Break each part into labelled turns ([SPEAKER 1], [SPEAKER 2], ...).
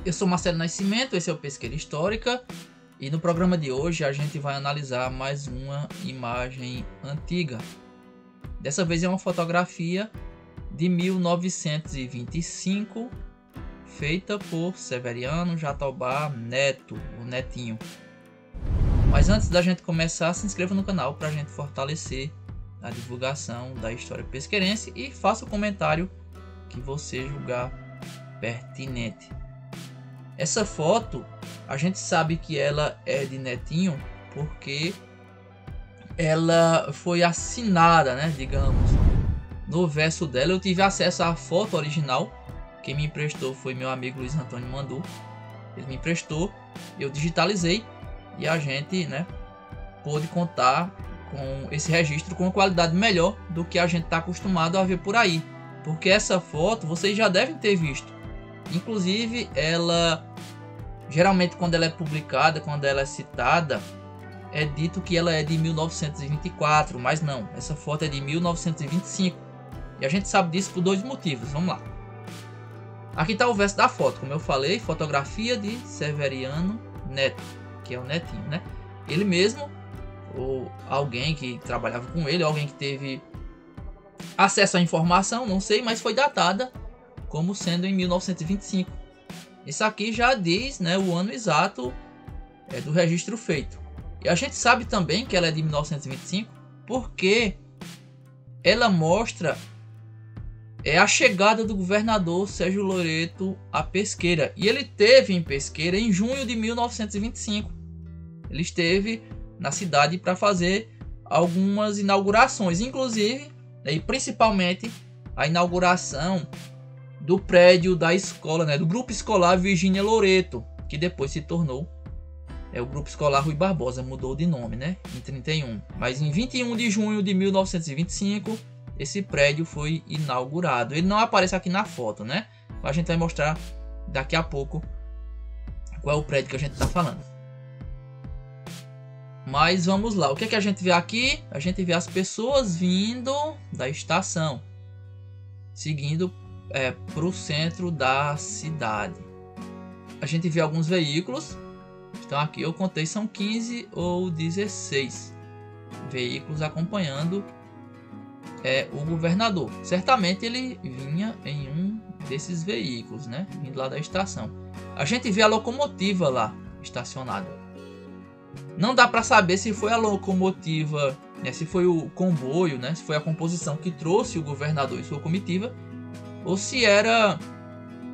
[SPEAKER 1] Eu sou Marcelo Nascimento, esse é o Pesqueira Histórica e no programa de hoje a gente vai analisar mais uma imagem antiga. Dessa vez é uma fotografia de 1925, feita por Severiano Jatobá Neto, o Netinho. Mas antes da gente começar, se inscreva no canal para a gente fortalecer a divulgação da história pesqueirense e faça o comentário que você julgar pertinente. Essa foto, a gente sabe que ela é de Netinho porque ela foi assinada, né, digamos. No verso dela eu tive acesso à foto original. Quem me emprestou foi meu amigo Luiz Antônio Mandu. Ele me emprestou, eu digitalizei e a gente, né, pôde contar com esse registro com uma qualidade melhor do que a gente está acostumado a ver por aí. Porque essa foto vocês já devem ter visto. Inclusive, ela geralmente quando ela é publicada, quando ela é citada, é dito que ela é de 1924, mas não, essa foto é de 1925. E a gente sabe disso por dois motivos, vamos lá. Aqui está o verso da foto, como eu falei, fotografia de Severiano Neto, que é o Netinho, né? Ele mesmo, ou alguém que trabalhava com ele, alguém que teve acesso à informação, não sei, mas foi datada como sendo em 1925. Isso aqui já diz, né, o ano exato do registro feito. E a gente sabe também que ela é de 1925 porque ela mostra a chegada do governador Sérgio Loreto à Pesqueira. E ele esteve em Pesqueira em junho de 1925. Ele esteve na cidade para fazer algumas inaugurações, inclusive, e principalmente a inauguração do prédio da escola, né, do Grupo Escolar Virgínia Loreto, que depois se tornou o Grupo Escolar Rui Barbosa, mudou de nome, né, em 31. Mas em 21 de junho de 1925, esse prédio foi inaugurado. Ele não aparece aqui na foto, né? A gente vai mostrar daqui a pouco qual é o prédio que a gente está falando. Mas vamos lá, o que é que a gente vê aqui? A gente vê as pessoas vindo da estação, seguindo para o centro da cidade. A gente vê alguns veículos. Então aqui eu contei, são 15 ou 16 veículos acompanhando o governador. Certamente ele vinha em um desses veículos, né, vindo lá da estação. A gente vê a locomotiva lá estacionada. Não dá para saber se foi a locomotiva, né, se foi o comboio, né, se foi a composição que trouxe o governador e sua comitiva, ou se era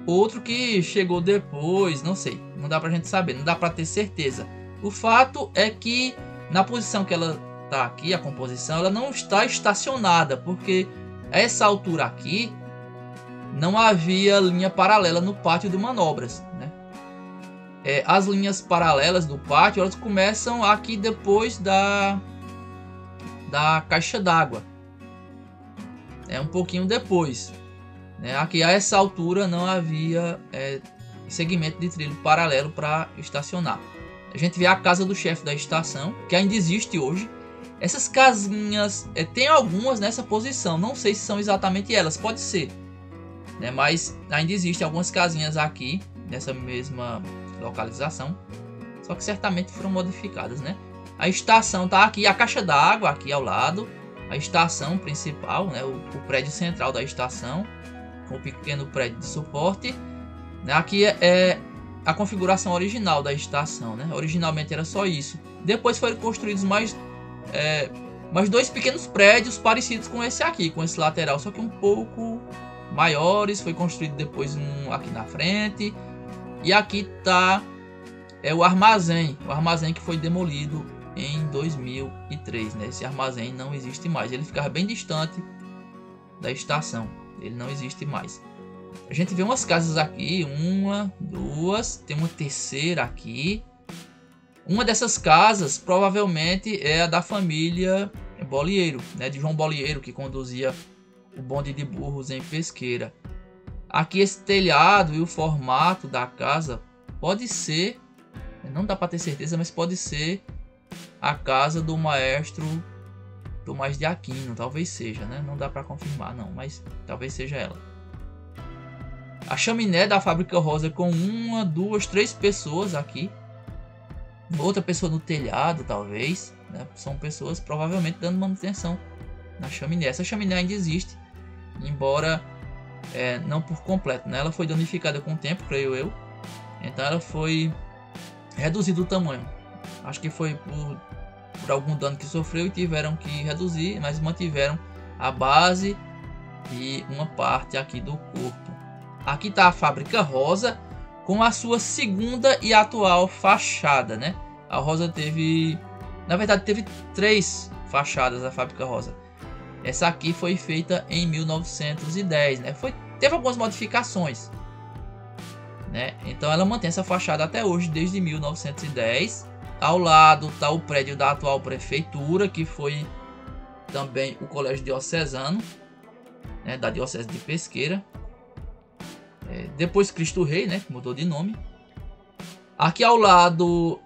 [SPEAKER 1] outro que chegou depois, não sei. Não dá pra gente saber, não dá pra ter certeza. O fato é que na posição que ela tá aqui, a composição, ela não está estacionada, porque a essa altura aqui não havia linha paralela no pátio de manobras, né? As linhas paralelas do pátio, elas começam aqui depois da caixa d'água. Um pouquinho depois. Aqui a essa altura não havia segmento de trilho paralelo para estacionar. A gente vê a casa do chefe da estação, que ainda existe hoje. Essas casinhas, tem algumas nessa posição, não sei se são exatamente elas, pode ser, né? Mas ainda existem algumas casinhas aqui nessa mesma localização, só que certamente foram modificadas, né? A estação está aqui, a caixa d'água aqui ao lado, a estação principal, né? O prédio central da estação, com o pequeno prédio de suporte. Aqui é a configuração original da estação, né? Originalmente era só isso. Depois foram construídos mais dois pequenos prédios parecidos com esse aqui, com esse lateral, só que um pouco maiores. Foi construído depois um aqui na frente. E aqui está o armazém que foi demolido em 2003, né? Esse armazém não existe mais, ele ficava bem distante da estação. Ele não existe mais. A gente vê umas casas aqui, uma, duas, tem uma terceira aqui. Uma dessas casas provavelmente é a da família Bolieiro, né, de João Bolieiro, que conduzia o bonde de burros em Pesqueira. Aqui esse telhado e o formato da casa pode ser, não dá para ter certeza, mas pode ser a casa do maestro Tomás de Aquino, talvez seja, né? Não dá para confirmar não, mas talvez seja ela. A chaminé da Fábrica Rosa com 1, 2, 3 pessoas aqui. Outra pessoa no telhado, talvez, né? São pessoas provavelmente dando manutenção na chaminé. Essa chaminé ainda existe, embora não por completo, né? Ela foi danificada com o tempo, creio eu. Então ela foi reduzida o tamanho. Acho que foi por algum dano que sofreu e tiveram que reduzir, mas mantiveram a base e uma parte aqui do corpo. Aqui está a Fábrica Rosa com a sua segunda e atual fachada, né? A Rosa teve, na verdade, teve 3 fachadas da Fábrica Rosa. Essa aqui foi feita em 1910, né? Teve algumas modificações, né? Então ela mantém essa fachada até hoje, desde 1910. Ao lado está o prédio da atual prefeitura, que foi também o Colégio Diocesano, né? Da Diocese de Pesqueira. Depois Cristo Rei, né? Mudou de nome. Aqui ao lado,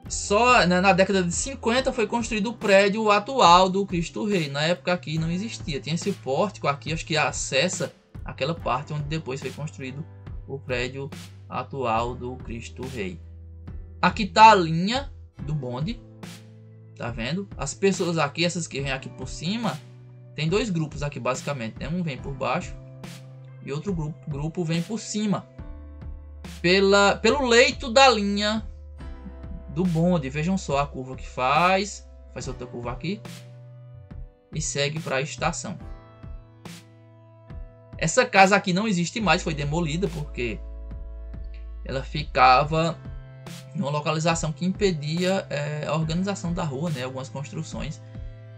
[SPEAKER 1] só na década de 50 foi construído o prédio atual do Cristo Rei. Na época aqui não existia. Tem esse pórtico aqui, acho que acessa aquela parte onde depois foi construído o prédio atual do Cristo Rei. Aqui está a linha do bonde. Tá vendo? As pessoas aqui, essas que vêm aqui por cima, tem 2 grupos aqui basicamente, né? Um vem por baixo e outro grupo vem por cima, pelo leito da linha do bonde. Vejam só a curva que faz outra curva aqui e segue para a estação. Essa casa aqui não existe mais, foi demolida porque ela ficava em uma localização que impedia a organização da rua, né? Algumas construções.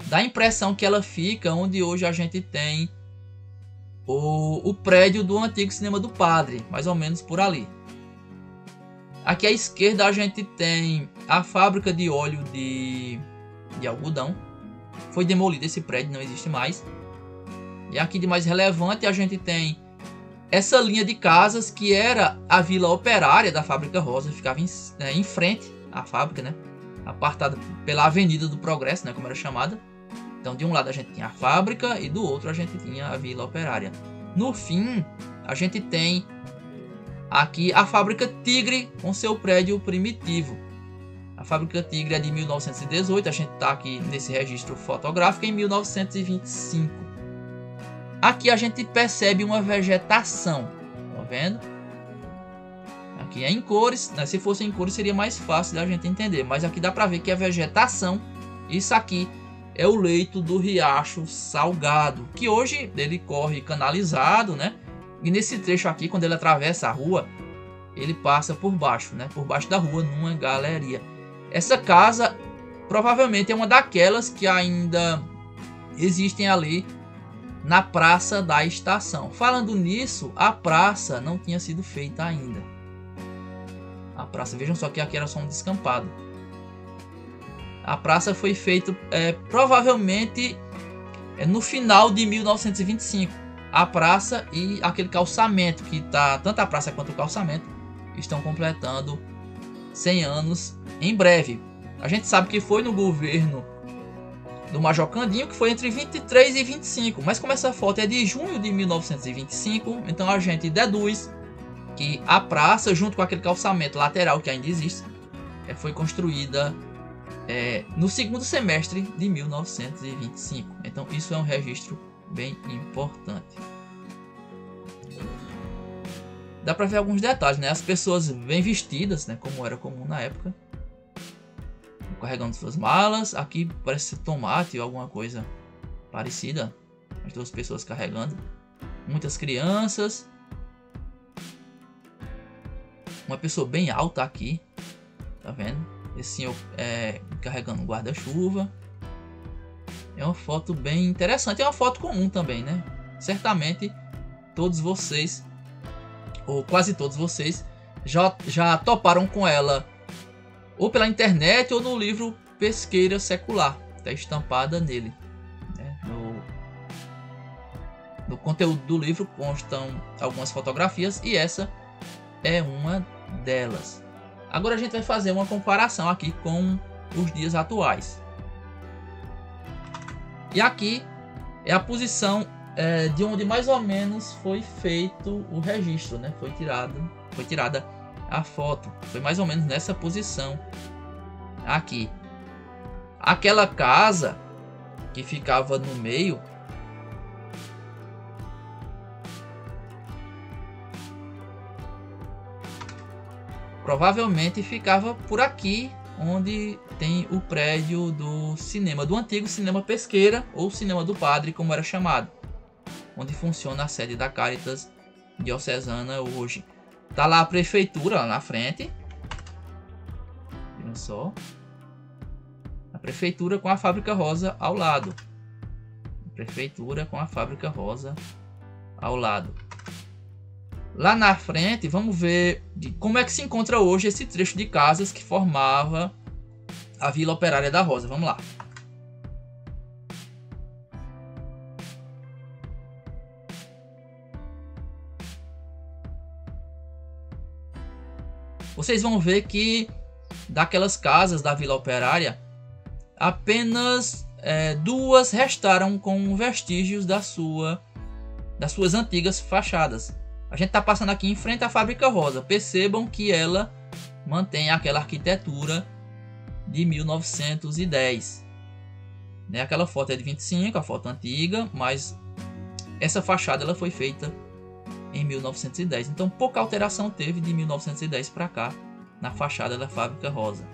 [SPEAKER 1] Dá a impressão que ela fica onde hoje a gente tem o prédio do antigo Cinema do Padre, mais ou menos por ali. Aqui à esquerda a gente tem a fábrica de óleo de algodão. Foi demolido esse prédio, não existe mais. E aqui de mais relevante a gente tem essa linha de casas que era a Vila Operária da Fábrica Rosa. Ficava em frente à fábrica, né? Apartada pela Avenida do Progresso, né? Como era chamada. Então de um lado a gente tinha a fábrica e do outro a gente tinha a Vila Operária. No fim a gente tem aqui a Fábrica Tigre com seu prédio primitivo. A Fábrica Tigre é de 1918, a gente está aqui nesse registro fotográfico em 1925. Aqui a gente percebe uma vegetação, tá vendo? Aqui é em cores, né? Se fosse em cores seria mais fácil da gente entender, mas aqui dá para ver que é vegetação. Isso aqui é o leito do Riacho Salgado, que hoje ele corre canalizado, né? E nesse trecho aqui, quando ele atravessa a rua, ele passa por baixo, né? Por baixo da rua, numa galeria. Essa casa provavelmente é uma daquelas que ainda existem ali na praça da estação. Falando nisso, a praça não tinha sido feita ainda. A praça, vejam só que aqui era só um descampado. A praça foi feita provavelmente no final de 1925. A praça e aquele calçamento que tá, tanto a praça quanto o calçamento estão completando 100 anos em breve. A gente sabe que foi no governo do Major Candinho, que foi entre 23 e 25, mas como essa foto é de junho de 1925, então a gente deduz que a praça, junto com aquele calçamento lateral que ainda existe, foi construída no segundo semestre de 1925. Então isso é um registro bem importante. Dá para ver alguns detalhes, né? As pessoas bem vestidas, né? Como era comum na época, carregando suas malas. Aqui parece ser tomate ou alguma coisa parecida. As 2 pessoas carregando. Muitas crianças. Uma pessoa bem alta aqui. Tá vendo? Esse senhor carregando um guarda-chuva. É uma foto bem interessante. É uma foto comum também, né? Certamente todos vocês, ou quase todos vocês, já toparam com ela, ou pela internet ou no livro Pesqueira Secular. Está estampada nele, né? No conteúdo do livro constam algumas fotografias e essa é uma delas. Agora a gente vai fazer uma comparação aqui com os dias atuais. E aqui é a posição de onde mais ou menos foi feito o registro, né? Foi tirada a foto. Foi mais ou menos nessa posição aqui. Aquela casa que ficava no meio provavelmente ficava por aqui, onde tem o prédio do cinema, do antigo Cinema Pesqueira, ou Cinema do Padre, como era chamado, onde funciona a sede da Caritas Diocesana hoje. Tá lá a prefeitura, lá na frente. Viram só? A prefeitura com a Fábrica Rosa ao lado. A prefeitura com a Fábrica Rosa ao lado. Lá na frente, vamos ver como é que se encontra hoje esse trecho de casas que formava a Vila Operária da Rosa. Vamos lá. Vocês vão ver que daquelas casas da Vila Operária, apenas 2 restaram com vestígios das suas antigas fachadas. A gente está passando aqui em frente à Fábrica Rosa. Percebam que ela mantém aquela arquitetura de 1910. Né? Aquela foto é de 25, a foto antiga, mas essa fachada ela foi feita em 1910. Então pouca alteração teve de 1910 para cá na fachada da Fábrica Rosa.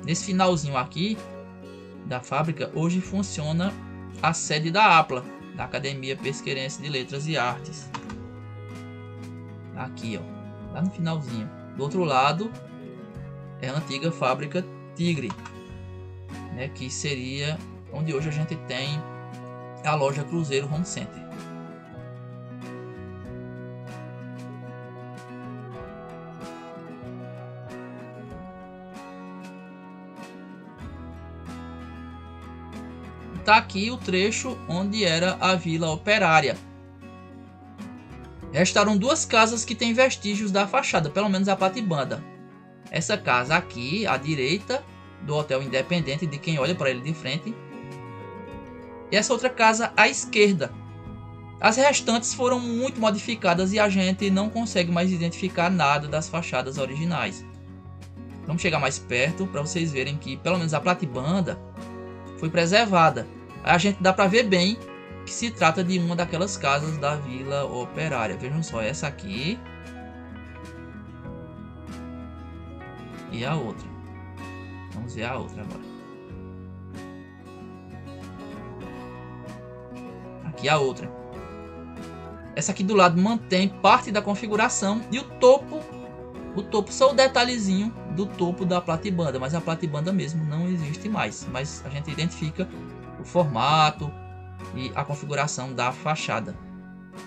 [SPEAKER 1] Nesse finalzinho aqui da fábrica, hoje funciona a sede da APLA, da Academia Pesqueirense de Letras e Artes. Aqui, ó, lá no finalzinho. Do outro lado é a antiga fábrica Tigre, né, que seria onde hoje a gente tem a loja Cruzeiro Home Center. Tá aqui o trecho onde era a Vila Operária. Restaram 2 casas que têm vestígios da fachada, pelo menos a platibanda. Essa casa aqui, à direita do Hotel Independente, de quem olha para ele de frente. E essa outra casa à esquerda. As restantes foram muito modificadas e a gente não consegue mais identificar nada das fachadas originais. Vamos chegar mais perto para vocês verem que pelo menos a platibanda foi preservada. A gente dá para ver bem que se trata de uma daquelas casas da Vila Operária. Vejam só, essa aqui e a outra. Vamos ver a outra agora. Aqui a outra. Essa aqui do lado mantém parte da configuração e o topo só o detalhezinho do topo da platibanda, mas a platibanda mesmo não existe mais. Mas a gente identifica o formato e a configuração da fachada.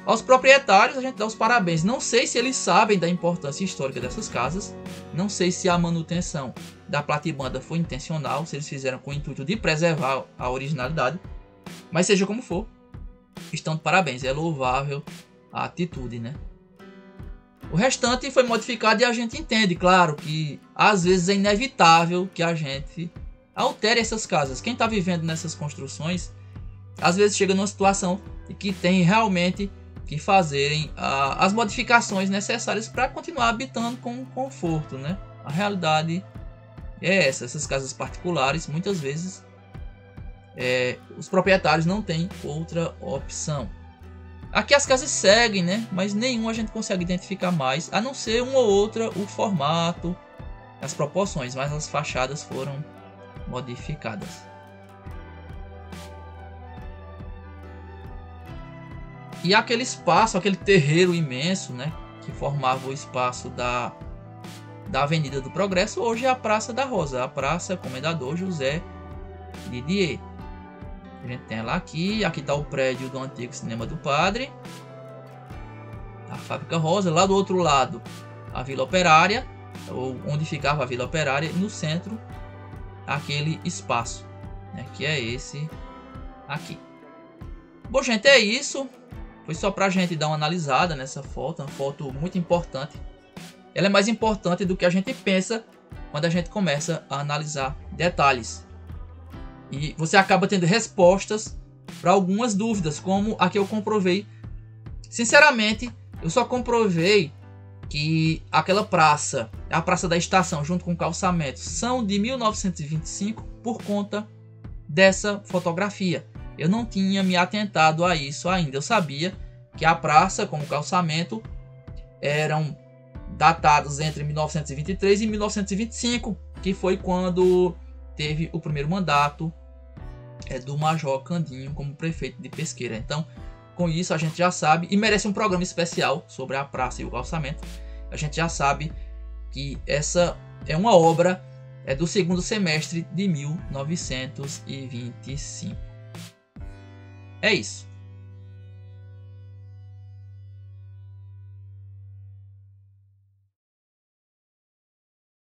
[SPEAKER 1] Aos proprietários a gente dá os parabéns. Não sei se eles sabem da importância histórica dessas casas. Não sei se a manutenção da platibanda foi intencional, se eles fizeram com o intuito de preservar a originalidade. Mas seja como for, estão de parabéns. É louvável a atitude, né? O restante foi modificado e a gente entende, claro, que às vezes é inevitável que a gente altere essas casas. Quem está vivendo nessas construções, às vezes chega numa situação em que tem realmente que fazerem as modificações necessárias para continuar habitando com conforto, né? A realidade é essa. Essas casas particulares, muitas vezes, os proprietários não têm outra opção. Aqui as casas seguem, né? Mas nenhuma a gente consegue identificar mais, a não ser uma ou outra, o formato, as proporções, mas as fachadas foram modificadas. E aquele espaço, aquele terreiro imenso, né, que formava o espaço da Avenida do Progresso, hoje é a Praça da Rosa, a Praça Comendador José Didier. A gente tem ela aqui está o prédio do antigo Cinema do Padre, a Fábrica Rosa, lá do outro lado a Vila Operária, ou onde ficava a Vila Operária, e no centro aquele espaço, né, que é esse aqui. Bom, gente, é isso. Foi só pra gente dar uma analisada nessa foto, uma foto muito importante ela é mais importante do que a gente pensa quando a gente começa a analisar detalhes. E você acaba tendo respostas para algumas dúvidas, como a que eu comprovei. Sinceramente, eu só comprovei que aquela praça, a Praça da Estação, junto com o calçamento, são de 1925 por conta dessa fotografia. Eu não tinha me atentado a isso ainda. Eu sabia que a praça com o calçamento eram datados entre 1923 e 1925, que foi quando teve o primeiro mandato do Major Candinho como prefeito de Pesqueira. Então, com isso a gente já sabe, e merece um programa especial sobre a praça e o calçamento. A gente já sabe que essa é uma obra do segundo semestre de 1925. É isso.